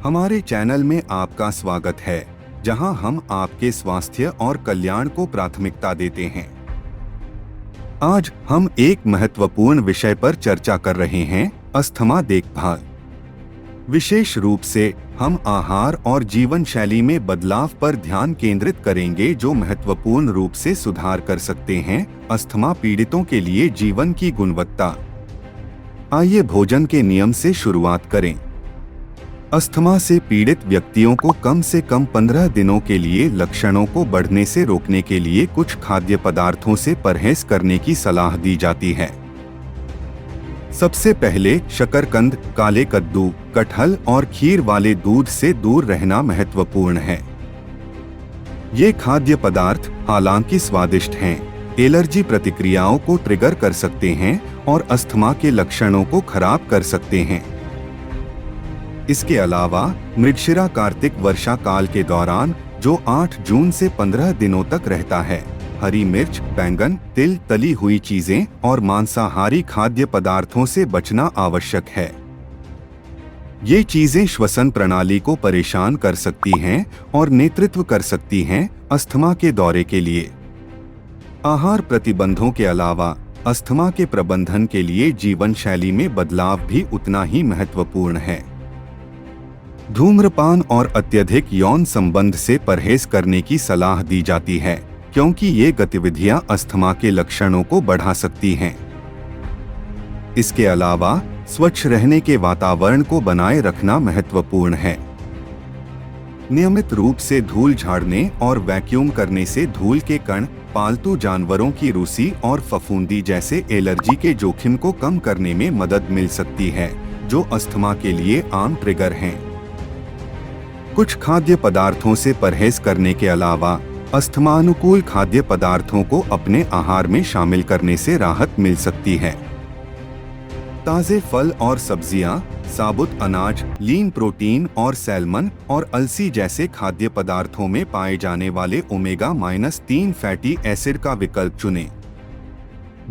हमारे चैनल में आपका स्वागत है, जहां हम आपके स्वास्थ्य और कल्याण को प्राथमिकता देते हैं। आज हम एक महत्वपूर्ण विषय पर चर्चा कर रहे हैं, अस्थमा देखभाल। विशेष रूप से हम आहार और जीवन शैली में बदलाव पर ध्यान केंद्रित करेंगे, जो महत्वपूर्ण रूप से सुधार कर सकते हैं अस्थमा पीड़ितों के लिए जीवन की गुणवत्ता। आइए भोजन के नियम से शुरुआत करें। अस्थमा से पीड़ित व्यक्तियों को कम से कम 15 दिनों के लिए लक्षणों को बढ़ने से रोकने के लिए कुछ खाद्य पदार्थों से परहेज करने की सलाह दी जाती है। सबसे पहले शकरकंद, काले कद्दू, कटहल और खीर वाले दूध से दूर रहना महत्वपूर्ण है। ये खाद्य पदार्थ हालांकि स्वादिष्ट हैं, एलर्जी प्रतिक्रियाओं को ट्रिगर कर सकते हैं और अस्थमा के लक्षणों को खराब कर सकते हैं। इसके अलावा मृगशिरा कार्तिक वर्षा काल के दौरान, जो 8 जून से 15 दिनों तक रहता है, हरी मिर्च, बैंगन, तिल, तली हुई चीजें और मांसाहारी खाद्य पदार्थों से बचना आवश्यक है। ये चीजें श्वसन प्रणाली को परेशान कर सकती हैं और नेतृत्व कर सकती हैं अस्थमा के दौरे के लिए। आहार प्रतिबंधों के अलावा अस्थमा के प्रबंधन के लिए जीवन शैली में बदलाव भी उतना ही महत्वपूर्ण है। धूम्रपान और अत्यधिक यौन संबंध से परहेज करने की सलाह दी जाती है, क्योंकि ये गतिविधियां अस्थमा के लक्षणों को बढ़ा सकती हैं। इसके अलावा स्वच्छ रहने के वातावरण को बनाए रखना महत्वपूर्ण है। नियमित रूप से धूल झाड़ने और वैक्यूम करने से धूल के कण, पालतू जानवरों की रूसी और फफूंदी जैसे एलर्जी के जोखिम को कम करने में मदद मिल सकती है, जो अस्थमा के लिए आम ट्रिगर हैं। कुछ खाद्य पदार्थों से परहेज करने के अलावा अस्थमानुकूल खाद्य पदार्थों को अपने आहार में शामिल करने से राहत मिल सकती है। ताजे फल और सब्जियां, साबुत अनाज, लीन प्रोटीन और सैल्मन और अलसी जैसे खाद्य पदार्थों में पाए जाने वाले ओमेगा-3 फैटी एसिड का विकल्प चुनें।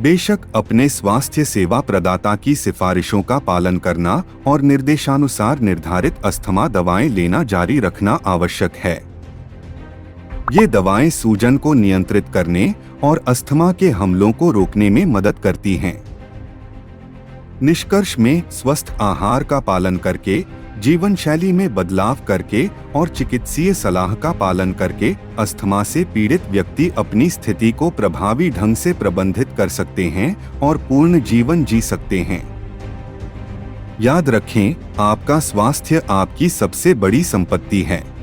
बेशक अपने स्वास्थ्य सेवा प्रदाता की सिफारिशों का पालन करना और निर्देशानुसार निर्धारित अस्थमा दवाएं लेना जारी रखना आवश्यक है। ये दवाएं सूजन को नियंत्रित करने और अस्थमा के हमलों को रोकने में मदद करती हैं। निष्कर्ष में, स्वस्थ आहार का पालन करके, जीवन शैली में बदलाव करके और चिकित्सीय सलाह का पालन करके अस्थमा से पीड़ित व्यक्ति अपनी स्थिति को प्रभावी ढंग से प्रबंधित कर सकते हैं और पूर्ण जीवन जी सकते हैं। याद रखें, आपका स्वास्थ्य आपकी सबसे बड़ी संपत्ति है।